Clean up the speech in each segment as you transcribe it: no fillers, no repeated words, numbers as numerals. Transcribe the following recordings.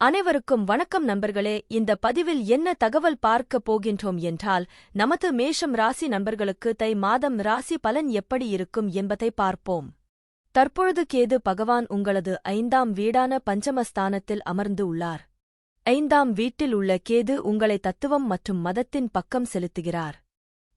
அனைவருக்கும் வணக்கம் நண்பர்களே. இந்த பதிவில் என்ன தகவல் பார்க்க போகின்றோம் என்றால், நமது மேஷம் ராசி நண்பர்களுக்கு தை மாதம் ராசி பலன் எப்படி இருக்கும் என்பதை பார்ப்போம். தற்பொழுது கேது பகவான் உங்களது 5ஆம் வீடான பஞ்சமஸ்தானத்தில் அமர்ந்து உள்ளார். 5ஆம் வீட்டில் உள்ள கேது உங்களை தத்துவம் மற்றும் மதத்தின் பக்கம் செலுத்துகிறார்.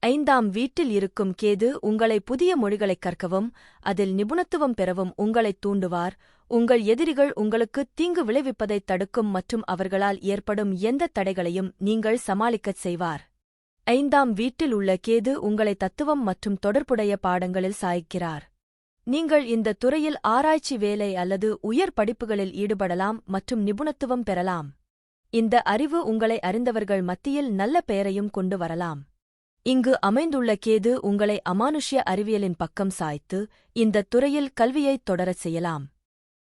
5ஆம் வீட்டில் இருக்கும் கேது உங்களை புதிய மொழிகளைக் கற்கவும் அதில் நிபுணத்துவம் பெறவும் உங்களைத் தூண்டுவார். உங்கள் எதிரிகள் உங்களுக்கு தீங்கு விளைவிப்பதைத் தடுக்கும் மற்றும் அவர்களால் ஏற்படும் எந்த தடைகளையும் நீங்கள் சமாளிக்கச் செய்வார். 5ஆம் வீட்டில் உள்ள கேது உங்களை தத்துவம் மற்றும் தொடர்புடைய பாடங்களில் சாய்க்கிறார். நீங்கள் இந்த துறையில் ஆராய்ச்சி வேலை அல்லது உயர் படிப்புகளில் ஈடுபடலாம் மற்றும் நிபுணத்துவம் பெறலாம். இந்த அறிவு உங்களை அறிந்தவர்கள் மத்தியில் நல்ல பெயரையும் கொண்டு வரலாம். இங்கு அமைந்துள்ள கேது உங்களை அமானுஷ்ய அறிவியலின் பக்கம் சாய்த்து இந்த துறையில் கல்வியைத் தொடரச் செய்யலாம்.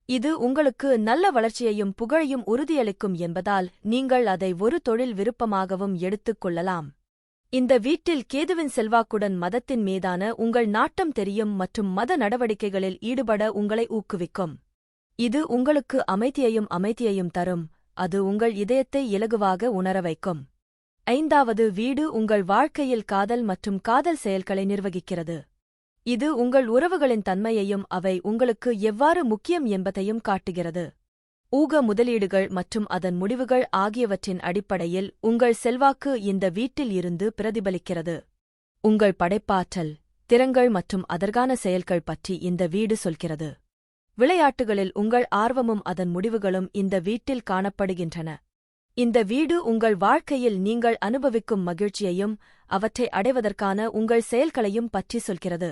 இது உங்களுக்கு நல்ல வளர்ச்சியையும் புகழையும் உறுதியளிக்கும் என்பதால் நீங்கள் அதை ஒரு தொழில் விருப்பமாகவும் எடுத்துக் கொள்ளலாம். இந்த வீட்டில் கேதுவின் செல்வாக்குடன் மதத்தின் மீதான உங்கள் நாட்டம் தெரியும் மற்றும் மத நடவடிக்கைகளில் ஈடுபட உங்களை ஊக்குவிக்கும். இது உங்களுக்கு அமைதியையும் தரும். அது உங்கள் இதயத்தை இலகுவாக உணர வைக்கும். 5வது வீடு உங்கள் வாழ்க்கையில் காதல் மற்றும் காதல் செயல்களை நிர்வகிக்கிறது. இது உங்கள் உறவுகளின் தன்மையையும் அவை உங்களுக்கு எவ்வாறு முக்கியம் என்பதையும் காட்டுகிறது. ஊக முதலீடுகள் மற்றும் அதன் முடிவுகள் ஆகியவற்றின் அடிப்படையில் உங்கள் செல்வாக்கு இந்த வீட்டில் இருந்து பிரதிபலிக்கிறது. உங்கள் படைப்பாற்றல், திறன்கள் மற்றும் அதற்கான செயல்கள் பற்றி இந்த வீடு சொல்கிறது. விளையாட்டுகளில் உங்கள் ஆர்வமும் அதன் முடிவுகளும் இந்த வீட்டில் காணப்படுகின்றன. இந்த வீடு உங்கள் வாழ்க்கையில் நீங்கள் அனுபவிக்கும் மகிழ்ச்சியையும் அவற்றை அடைவதற்கான உங்கள் செயல்களையும் பற்றி சொல்கிறது.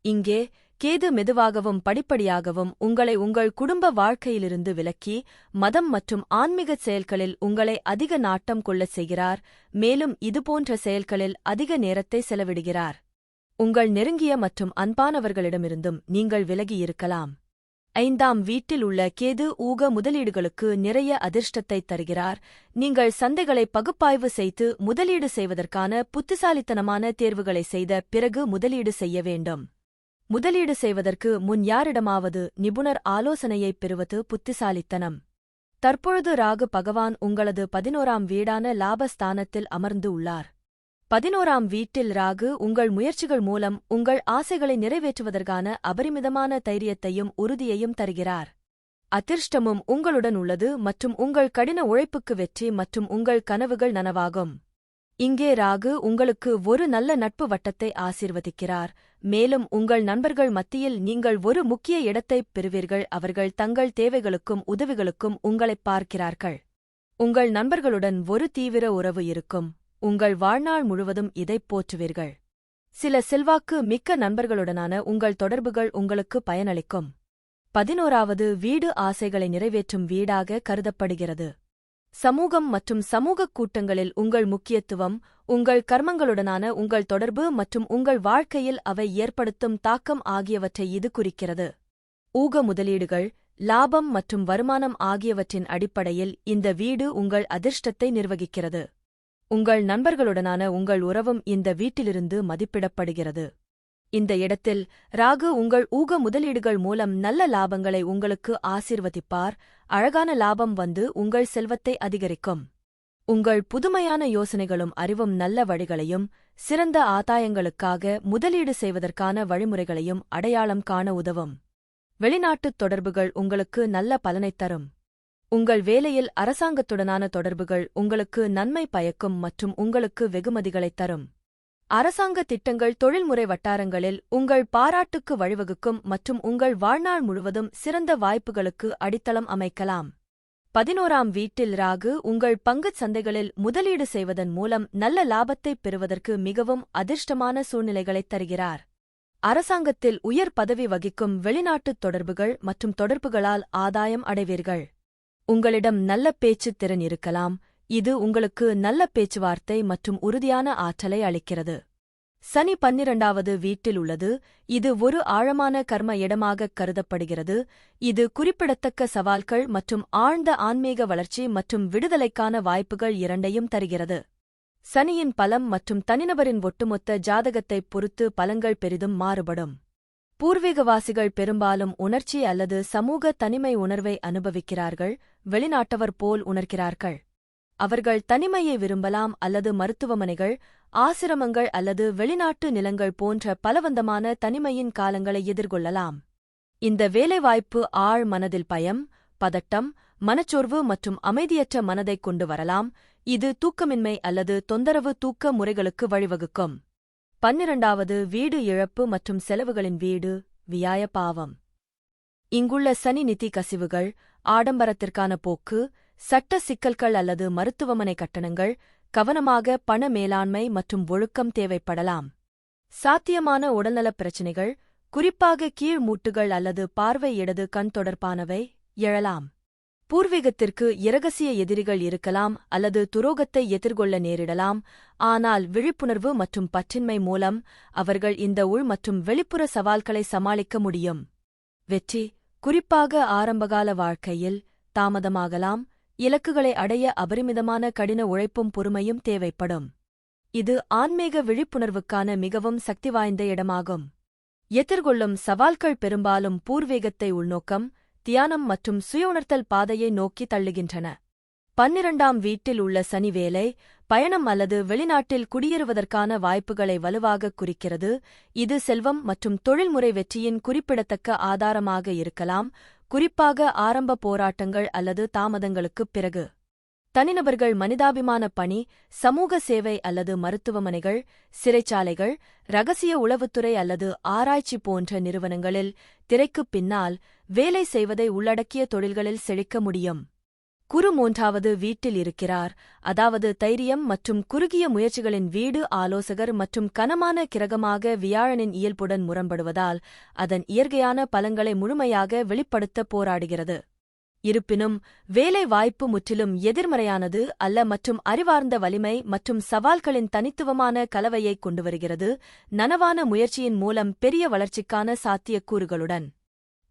இங்கே கேது மெதுவாகவும் படிப்படியாகவும் உங்களை உங்கள் குடும்ப வாழ்க்கையிலிருந்து விலக்கி மதம் மற்றும் ஆன்மீகச் செயல்களில் உங்களை அதிக நாட்டம் கொள்ளச் செய்கிறார். மேலும் இதுபோன்ற செயல்களில் அதிக நேரத்தை செலவிடுகிறார். உங்கள் நெருங்கிய மற்றும் அன்பானவர்களிடமிருந்தும் நீங்கள் விலகியிருக்கலாம். 5ஆம் வீட்டில் உள்ள கேது ஊக முதலீடுகளுக்கு நிறைய அதிர்ஷ்டத்தைத் தருகிறார். நீங்கள் சந்தைகளை பகுப்பாய்வு செய்து முதலீடு செய்வதற்கான புத்திசாலித்தனமான தேர்வுகளை செய்த பிறகு முதலீடு செய்ய வேண்டும். முதலீடு செய்வதற்கு முன் யாரிடமாவது நிபுணர் ஆலோசனையைப் பெறுவது புத்திசாலித்தனம். தற்பொழுது ராகு பகவான் உங்களது 11ஆம் வீடான லாபஸ்தானத்தில் அமர்ந்து உள்ளார். 11ஆம் வீட்டில் ராகு உங்கள் முயற்சிகள் மூலம் உங்கள் ஆசைகளை நிறைவேற்றுவதற்கான அபரிமிதமான தைரியத்தையும் உறுதியையும் தருகிறார். அதிர்ஷ்டமும் உங்களுடன் உள்ளது மற்றும் உங்கள் கடின உழைப்புக்கு வெற்றி மற்றும் உங்கள் கனவுகள் நனவாகும். இங்கே ராகு உங்களுக்கு ஒரு நல்ல நட்பு வட்டத்தை ஆசீர்வதிக்கிறார். மேலும் உங்கள் நண்பர்கள் மத்தியில் நீங்கள் ஒரு முக்கிய இடத்தைப் பெறுவீர்கள். அவர்கள் தங்கள் தேவைகளுக்கும் உதவிகளுக்கும் உங்களைப் பார்க்கிறார்கள். உங்கள் நண்பர்களுடன் ஒரு தீவிர உறவு இருக்கும். உங்கள் வாழ்நாள் முழுவதும் இதைப் போற்றுவீர்கள். சில செல்வாக்கு மிக்க நண்பர்களுடனான உங்கள் தொடர்புகள் உங்களுக்கு பயனளிக்கும். 11வது வீடு ஆசைகளை நிறைவேற்றும் வீடாக கருதப்படுகிறது. சமூகம் மற்றும் சமூகக் கூட்டங்களில் உங்கள் முக்கியத்துவம், உங்கள் கர்மங்களுடனான உங்கள் தொடர்பு மற்றும் உங்கள் வாழ்க்கையில் அவை ஏற்படுத்தும் தாக்கம் ஆகியவற்றை இது குறிக்கிறது. ஊக முதலீடுகள், லாபம் மற்றும் வருமானம் ஆகியவற்றின் அடிப்படையில் இந்த வீடு உங்கள் அதிர்ஷ்டத்தை நிர்வகிக்கிறது. உங்கள் நண்பர்களுடனான உங்கள் உறவும் இந்த வீட்டிலிருந்து மதிப்பிடப்படுகிறது. இந்த இடத்தில் ராகு உங்கள் ஊக முதலீடுகள் மூலம் நல்ல லாபங்களை உங்களுக்கு ஆசீர்வதிப்பார். அழகான லாபம் வந்து உங்கள் செல்வத்தை அதிகரிக்கும். உங்கள் புதுமையான யோசனைகளும் அறிவும் நல்ல வழிகளையும் சிறந்த ஆதாயங்களுக்காக முதலீடு செய்வதற்கான வழிமுறைகளையும் அடையாளம் காண உதவும். வெளிநாட்டுத் தொடர்புகள் உங்களுக்கு நல்ல பலனைத் தரும். உங்கள் வேலையில் அரசாங்கத்துடனான தொடர்புகள் உங்களுக்கு நன்மை பயக்கும் மற்றும் உங்களுக்கு வெகுமதிகளைத் தரும். அரசாங்க திட்டங்கள் தொழில்முறை வட்டாரங்களில் உங்கள் பாராட்டுக்கு வழிவகுக்கும் மற்றும் உங்கள் வாழ்நாள் முழுவதும் சிறந்த வாய்ப்புகளுக்கு அடித்தளம் அமைக்கலாம். 11ஆம் வீட்டில் ராகு உங்கள் பங்குச் சந்தைகளில் முதலீடு செய்வதன் மூலம் நல்ல லாபத்தைப் பெறுவதற்கு மிகவும் அதிர்ஷ்டமான சூழ்நிலைகளைத் தருகிறார். அரசாங்கத்தில் உயர் பதவி வகிக்கும் வெளிநாட்டுத் தொடர்புகள் மற்றும் தொடர்புகளால் ஆதாயம் அடைவீர்கள். உங்களிடம் நல்ல பேச்சுத் திறன் இருக்கலாம். இது உங்களுக்கு நல்ல பேச்சுவார்த்தை மற்றும் உறுதியான ஆற்றலை அளிக்கிறது. சனி 12வது வீட்டில் உள்ளது. இது ஒரு ஆழமான கர்ம இடமாகக் கருதப்படுகிறது. இது குறிப்பிடத்தக்க சவால்கள் மற்றும் ஆழ்ந்த ஆன்மீக வளர்ச்சி மற்றும் விடுதலைக்கான வாய்ப்புகள் இரண்டையும் தருகிறது. சனியின் பலம் மற்றும் தனிநபரின் ஒட்டுமொத்த ஜாதகத்தைப் பொறுத்து பலன்கள் பெரிதும் மாறுபடும். பூர்வீகவாசிகள் பெரும்பாலும் உணர்ச்சி அல்லது சமூக தனிமை உணர்வை அனுபவிக்கிறார்கள், வெளிநாட்டவர் போல் உணர்கிறார்கள். அவர்கள் தனிமையை விரும்பலாம் அல்லது மருத்துவமனைகள், ஆசிரமங்கள் அல்லது வெளிநாட்டு நிலங்கள் போன்ற பலவந்தமான தனிமையின் காலங்களை எதிர்கொள்ளலாம். இந்த வேலைவாய்ப்பு ஆழ் மனதில் பயம், பதட்டம், மனச்சோர்வு மற்றும் அமைதியற்ற மனதைக் கொண்டு வரலாம், இது தூக்கமின்மை அல்லது தொந்தரவு தூக்க முறைகளுக்கு வழிவகுக்கும். 12வது வீடு இழப்பு மற்றும் செலவுகளின் வீடு வியாய பாவம். இங்குள்ள சனி நிதி கசிவுகள், ஆடம்பரத்திற்கான போக்கு, சட்ட சிக்கல்கள் அல்லது மருத்துவமனை கட்டணங்கள், கவனமாக பண மேலாண்மை மற்றும் ஒழுக்கம் தேவைப்படலாம். சாத்தியமான உடல்நலப் பிரச்சினைகள், குறிப்பாக கீழ் மூட்டுகள் அல்லது பார்வை இடது கண் தொடர்பானவை எழலாம். பூர்வீகத்திற்கு இரகசிய எதிரிகள் இருக்கலாம் அல்லது துரோகத்தை எதிர்கொள்ள நேரிடலாம், ஆனால் விழிப்புணர்வு மற்றும் பற்றின்மை மூலம் அவர்கள் இந்த உள் மற்றும் வெளிப்புற சவால்களை சமாளிக்க முடியும். வெற்றி, குறிப்பாக ஆரம்பகால வாழ்க்கையில், தாமதமாகலாம், இலக்குகளை அடைய அபரிமிதமான கடின உழைப்பும் பொறுமையும் தேவைப்படும். இது ஆன்மீக விழிப்புணர்வுக்கான மிகவும் சக்திவாய்ந்த இடமாகும். எதிர்கொள்ளும் சவால்கள் பெரும்பாலும் பூர்வீகத்தை உள்நோக்கம், தியானம் மற்றும் சுயஉணர்த்தல் பாதையை நோக்கி தள்ளுகின்றன. 12ஆம் வீட்டில் உள்ள சனி வேலை, பயணம் அல்லது வெளிநாட்டில் குடியேறுவதற்கான வாய்ப்புகளை வலுவாகக் குறிக்கிறது, இது செல்வம் மற்றும் தொழில்முறை வெற்றியின் குறிப்பிடத்தக்க ஆதாரமாக இருக்கலாம், குறிப்பாக ஆரம்ப போராட்டங்கள் அல்லது தாமதங்களுக்குப் பிறகு. தனிநபர்கள் மனிதாபிமான பணி, சமூக சேவை அல்லது மருத்துவமனைகள், சிறைச்சாலைகள், ரகசிய உளவுத்துறை அல்லது ஆராய்ச்சி போன்ற நிறுவனங்களில் திரைக்குப் பின்னால் வேலை செய்வதை உள்ளடக்கிய தொழில்களில் செழிக்க முடியும். குரு 3வது வீட்டில் இருக்கிறார், அதாவது தைரியம் மற்றும் குறுகிய முயற்சிகளின் வீடு ஆலோசகர் மற்றும் கனமான கிரகமாக வியாழனின் இயல்புடன் முரண்படுவதால் அதன் இயற்கையான பலங்களை முழுமையாக வெளிப்படுத்த போராடுகிறது. இருப்பினும் வேலை வாய்ப்பு முற்றிலும் எதிர்மறையானது அல்ல மற்றும் அறிவார்ந்த வலிமை மற்றும் சவால்களின் தனித்துவமான கலவையைக் கொண்டுவருகிறது, நனவான முயற்சியின் மூலம் பெரிய வளர்ச்சிக்கான சாத்தியக்கூறுகளுடன்.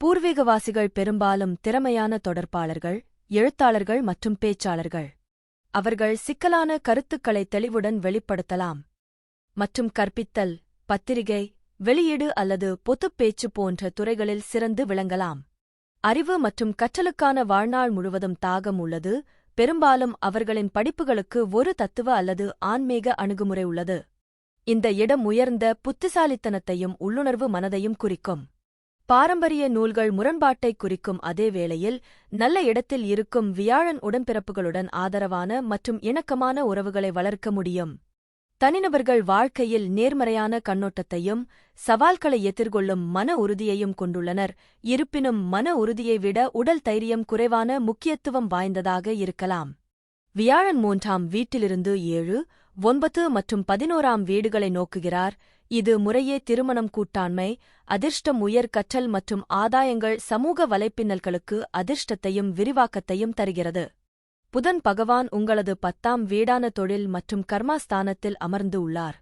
பூர்வீகவாசிகள் பெரும்பாலும் திறமையான தொடர்பாளர்கள், எழுத்தாளர்கள் மற்றும் பேச்சாளர்கள். அவர்கள் சிக்கலான கருத்துக்களை தெளிவுடன் வெளிப்படுத்தலாம் மற்றும் கற்பித்தல், பத்திரிகை, வெளியீடு அல்லது பொதுப் பேச்சு போன்ற துறைகளில் சிறந்து விளங்கலாம். அறிவு மற்றும் கற்றலுக்கான வாழ்நாள் முழுவதும் தாகம் உள்ளது, பெரும்பாலும் அவர்களின் படிப்புகளுக்கு ஒரு தத்துவ அல்லது ஆன்மீக அணுகுமுறை உள்ளது. இந்த இடம் உயர்ந்த புத்திசாலித்தனத்தையும் உள்ளுணர்வு மனதையும் குறிக்கும். பாரம்பரிய நூல்கள் முரண்பாட்டைக் குறிக்கும் அதே வேளையில், நல்ல இடத்தில் இருக்கும் வியாழன் உடன்பிறப்புகளுடன் ஆதரவான மற்றும் இணக்கமான உறவுகளை வளர்க்க முடியும். தனிநபர்கள் வாழ்க்கையில் நேர்மறையான கண்ணோட்டத்தையும் சவால்களை எதிர்கொள்ளும் மன உறுதியையும் கொண்டுள்ளனர், இருப்பினும் மன உறுதியை விட உடல் தைரியம் குறைவான முக்கியத்துவம் வாய்ந்ததாக இருக்கலாம். வியாழன் 3ஆம் வீட்டிலிருந்து 7, 9 மற்றும் 11ஆம் வீடுகளை நோக்குகிறார், இது முறையே திருமணம், கூட்டாண்மை, அதிர்ஷ்டம், உயர் கற்றல் மற்றும் ஆதாயங்கள், சமூக வலைப்பின்னல்களுக்கு அதிர்ஷ்டத்தையும் விரிவாக்கத்தையும் தருகிறது. புதன் பகவான் உங்களது 10ஆம் வீடான தொழில் மற்றும் கர்மாஸ்தானத்தில் அமர்ந்து உள்ளார்.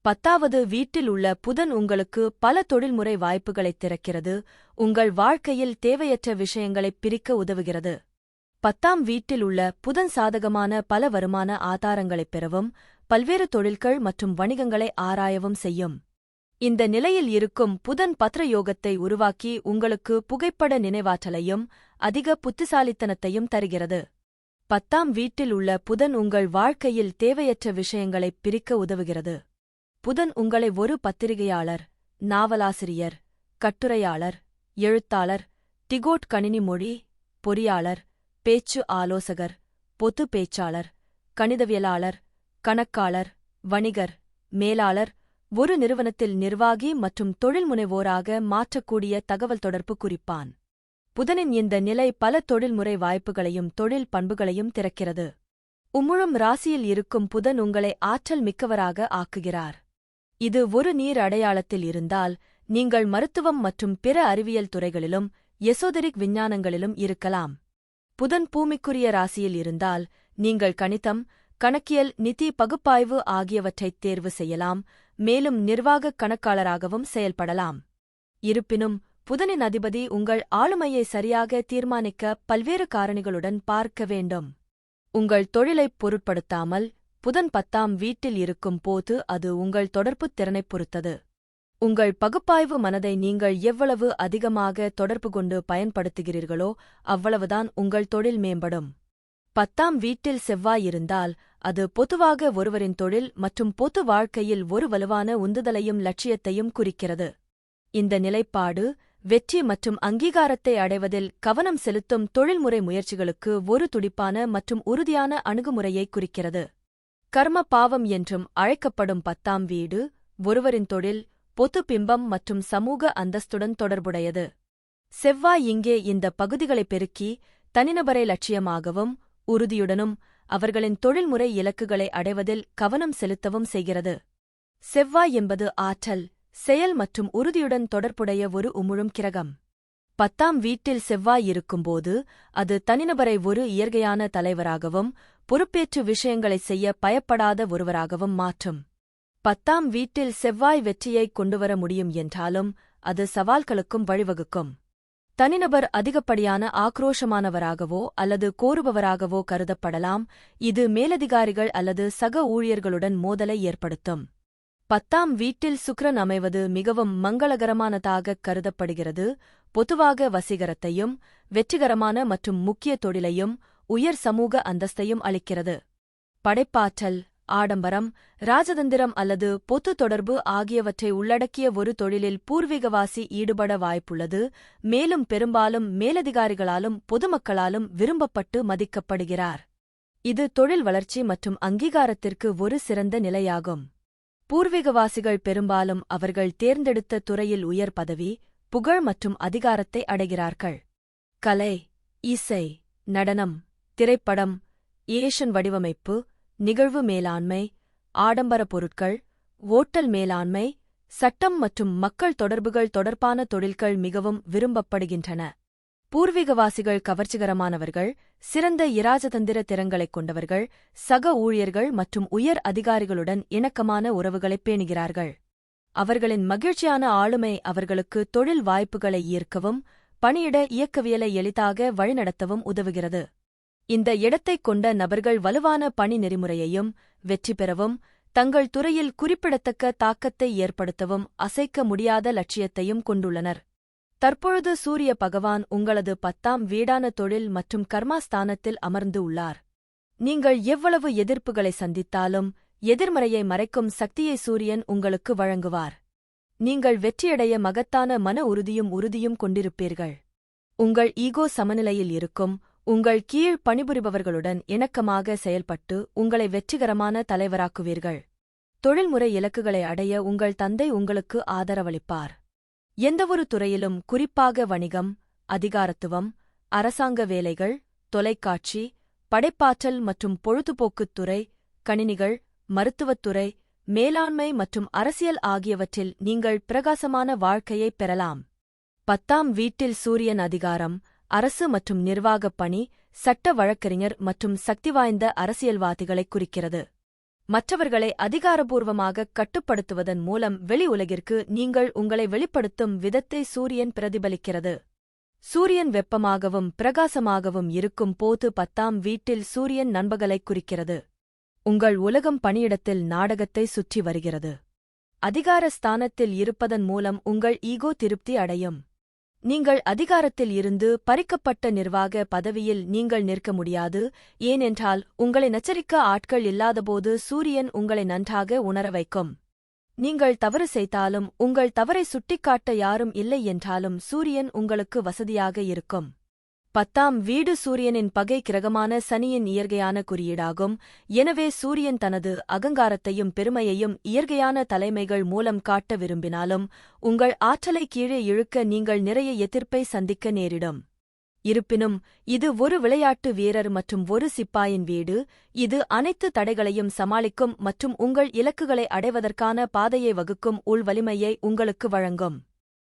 10வது வீட்டில் உள்ள புதன் உங்களுக்கு பல தொழில்முறை வாய்ப்புகளைத் திறக்கிறது, உங்கள் வாழ்க்கையில் தேவையற்ற விஷயங்களைப் பிரிக்க உதவுகிறது. 10ஆம் வீட்டில் உள்ள புதன் சாதகமான பல வருமான ஆதாரங்களைப் பெறவும், பல்வேறு தொழில்கள் மற்றும் வணிகங்களை ஆராயவும் செய்யும். இந்த நிலையில் இருக்கும் புதன் பத்ர யோகத்தை உருவாக்கி உங்களுக்கு புகைப்பட நினைவாற்றலையும் அதிக புத்திசாலித்தனத்தையும் தருகிறது. 10ஆம் வீட்டில் உள்ள புதன் உங்கள் வாழ்க்கையில் தேவையற்ற விஷயங்களைப் பிரிக்க உதவுகிறது. புதன் உங்களை ஒரு பத்திரிகையாளர், நாவலாசிரியர், கட்டுரையாளர், எழுத்தாளர், டிகோட் கணினி மொழி பொறியாளர், பேச்சு ஆலோசகர், பொது பேச்சாளர், கணிதவியலாளர், கணக்காளர், வணிகர், மேலாளர், ஒரு நிறுவனத்தில் நிர்வாகி மற்றும் தொழில்முனைவோராக மாற்றக்கூடிய தகவல் தொடர்பு குறிப்பான். புதனின் இந்த நிலை பல தொழில்முறை வாய்ப்புகளையும் தொழில் பண்புகளையும் திறக்கிறது. உம்முழும் ராசியில் இருக்கும் புதன் உங்களை ஆற்றல் மிக்கவராக ஆக்குகிறார். இது ஒரு நீர் அடையாளத்தில் இருந்தால், நீங்கள் மருத்துவம் மற்றும் பிற அறிவியல் துறைகளிலும் எசோதெரிக் விஞ்ஞானங்களிலும் இருக்கலாம். புதன் பூமிக்குரிய ராசியில் இருந்தால், நீங்கள் கணிதம், கணக்கியல், நிதி பகுப்பாய்வு ஆகியவற்றைத் தேர்வு செய்யலாம், மேலும் நிர்வாகக் கணக்காளராகவும் செயல்படலாம். இருப்பினும் புதனின் அதிபதி உங்கள் ஆளுமையை சரியாக தீர்மானிக்க பல்வேறு காரணிகளுடன் பார்க்க வேண்டும். உங்கள் தொழிலைப் பொருட்படுத்தாமல் புதன் 10ஆம் வீட்டில் இருக்கும் போது அது உங்கள் தொடர்புத் திறனைப் பொறுத்தது. உங்கள் பகுப்பாய்வு மனதை நீங்கள் எவ்வளவு அதிகமாக தொடர்பு கொண்டு பயன்படுத்துகிறீர்களோ அவ்வளவுதான் உங்கள் தொழில் மேம்படும். 10ஆம் வீட்டில் செவ்வாய் இருந்தால் அது பொதுவாக ஒருவரின் தொழில் மற்றும் பொது வாழ்க்கையில் ஒரு வலுவான உந்துதலையும் லட்சியத்தையும் குறிக்கிறது. இந்த நிலைப்பாடு வெற்றி மற்றும் அங்கீகாரத்தை அடைவதில் கவனம் செலுத்தும் தொழில்முறை முயற்சிகளுக்கு ஒரு துடிப்பான மற்றும் உறுதியான அணுகுமுறையை குறிக்கிறது. கர்ம பாவம் என்றும் அழைக்கப்படும் 10ஆம் வீடு ஒருவரின் தொழில், பொது பிம்பம் மற்றும் சமூக அந்தஸ்துடன் தொடர்புடையது. செவ்வாய் இங்கே இந்த பகுதிகளை பெருக்கி தனிநபரை லட்சியமாகவும் உறுதியுடனும் அவர்களின் தொழில்முறை இலக்குகளை அடைவதில் கவனம் செலுத்தவும் செய்கிறது. செவ்வாய் என்பது ஆற்றல், செயல் மற்றும் உறுதியுடன் தொடர்புடைய ஒரு உமிழும் கிரகம். 10ஆம் வீட்டில் செவ்வாய் இருக்கும்போது அது தனிநபரை ஒரு இயற்கையான தலைவராகவும் பொறுப்பேற்று விஷயங்களைச் செய்ய பயப்படாத ஒருவராகவும் மாற்றும். 10ஆம் வீட்டில் செவ்வாய் வெற்றியைக் கொண்டுவர முடியும் என்றாலும் அது சவால்களுக்கும் வழிவகுக்கும். தனிநபர் அதிகப்படியான ஆக்ரோஷமானவராகவோ அல்லது கோருபவராகவோ கருதப்படலாம், இது மேலதிகாரிகள் அல்லது சக ஊழியர்களுடன் மோதலை ஏற்படுத்தும். 10ஆம் வீட்டில் சுக்கிரன் அமைவது மிகவும் மங்களகரமானதாகக் கருதப்படுகிறது, பொதுவாக வசீகரத்தையும் வெற்றிகரமான மற்றும் முக்கிய தொழிலையும் உயர் சமூக அந்தஸ்தையும் அளிக்கிறது. படைப்பாற்றல், ஆடம்பரம், ராஜதந்திரம் அல்லது பொது தொடர்பு ஆகியவற்றை உள்ளடக்கிய ஒரு தொழிலில் பூர்வீகவாசி ஈடுபட வாய்ப்புள்ளது, மேலும் பெரும்பாலும் மேலதிகாரிகளாலும் பொதுமக்களாலும் விரும்பப்பட்டு மதிக்கப்படுகிறார். இது தொழில் வளர்ச்சி மற்றும் அங்கீகாரத்திற்கு ஒரு சிறந்த நிலையாகும். பூர்வீகவாசிகள் பெரும்பாலும் அவர்கள் தேர்ந்தெடுத்த துறையில் உயர் பதவி, புகழ் மற்றும் அதிகாரத்தை அடைகிறார்கள். கலை, இசை, நடனம், திரைப்படம், ஏஷன் வடிவமைப்பு, நிகழ்வு மேலாண்மை, ஆடம்பர பொருட்கள், ஓட்டல் மேலாண்மை, சட்டம் மற்றும் மக்கள் தொடர்புகள் தொடர்பான தொழில்கள் மிகவும் விரும்பப்படுகின்றன. பூர்வீகவாசிகள் கவர்ச்சிகரமானவர்கள், சிறந்த இராஜதந்திர திறன்களைக் கொண்டவர்கள், சக ஊழியர்கள் மற்றும் உயர் அதிகாரிகளுடன் இணக்கமான உறவுகளைப் பேணுகிறார்கள். அவர்களின் மகிழ்ச்சியான ஆளுமை அவர்களுக்கு தொழில் வாய்ப்புகளை ஈர்க்கவும் பணியிட இயக்கவியலை எளிதாக வழிநடத்தவும் உதவுகிறது. இந்த இடத்தைக் கொண்ட நபர்கள் வலுவான பணி நெறிமுறையையும் வெற்றி பெறவும் தங்கள் துறையில் குறிப்பிடத்தக்க தாக்கத்தை ஏற்படுத்தவும் அசைக்க முடியாத லட்சியத்தையும் கொண்டுள்ளனர். தற்பொழுது சூரிய பகவான் உங்களது 10ஆம் வீடான தொழில் மற்றும் கர்மாஸ்தானத்தில் அமர்ந்து உள்ளார். நீங்கள் எவ்வளவு எதிர்ப்புகளை சந்தித்தாலும் எதிர்மறையை மறைக்கும் சக்தியை சூரியன் உங்களுக்கு வழங்குவார். நீங்கள் வெற்றியடைய மகத்தான மன உறுதியும் கொண்டிருப்பீர்கள். உங்கள் ஈகோ சமநிலையில் இருக்கும், உங்கள் கீழ் பணிபுரிபவர்களுடன் இணக்கமாக செயல்பட்டு உங்களை வெற்றிகரமான தலைவராக்குவீர்கள். தொழில்முறை இலக்குகளை அடைய உங்கள் தந்தை உங்களுக்கு ஆதரவளிப்பார். எந்தவொரு துறையிலும், குறிப்பாக வணிகம், அதிகாரத்துவம், அரசாங்க வேலைகள், தொலைக்காட்சி, படைப்பாற்றல் மற்றும் பொழுதுபோக்குத் துறை, கணினிகள், மருத்துவத்துறை, மேலாண்மை மற்றும் அரசியல் ஆகியவற்றில் நீங்கள் பிரகாசமான வாழ்க்கையைப் பெறலாம். 10ஆம் வீட்டில் சூரியன் அதிகாரம், அரசு மற்றும் நிர்வாகப் பணி, சட்ட வழக்கறிஞர் மற்றும் சக்திவாய்ந்த அரசியல்வாதிகளைக் குறிக்கிறது. மற்றவர்களை அதிகாரபூர்வமாகக் கட்டுப்படுத்துவதன் மூலம் வெளி உலகிற்கு நீங்கள் உங்களை வெளிப்படுத்தும் விதத்தை சூரியன் பிரதிபலிக்கிறது. சூரியன் வெப்பமாகவும் பிரகாசமாகவும் இருக்கும் போது 10ஆம் வீட்டில் சூரியன் நண்பகலைக் குறிக்கிறது. உங்கள் உலகம் பணியிடத்தில் நாடகத்தை சுற்றி வருகிறது. அதிகார ஸ்தானத்தில் இருப்பதன் மூலம் உங்கள் ஈகோ திருப்தி அடையும். நீங்கள் அதிகாரத்தில் இருந்து பறிக்கப்பட்ட நிர்வாக பதவியில் நீங்கள் நிற்க முடியாது, ஏனென்றால் உங்களை நச்சரிக்க ஆட்கள் இல்லாதபோது சூரியன் உங்களை நன்றாக உணர வைக்கும். நீங்கள் தவறு செய்தாலும் உங்கள் தவறை சுட்டிக்காட்ட யாரும் இல்லை என்றாலும் சூரியன் உங்களுக்கு வசதியாக இருக்கும். 10ஆம் வீடு சூரியனின் பகை கிரகமான சனியின் இயற்கையான குறியீடாகும், எனவே சூரியன் தனது அகங்காரத்தையும் பெருமையையும் இயற்கையான தலைமைகள் மூலம் காட்ட விரும்பினாலும் உங்கள் ஆற்றலை கீழே இழுக்க நீங்கள் நிறைய எதிர்ப்பை சந்திக்க நேரிடும். இருப்பினும் இது ஒரு விளையாட்டு வீரர் மற்றும் ஒரு சிப்பாயின் வீடு, இது அனைத்து தடைகளையும் சமாளிக்கும் மற்றும் உங்கள் இலக்குகளை அடைவதற்கான பாதையை வகுக்கும் உள் வலிமையை உங்களுக்கு வழங்கும்.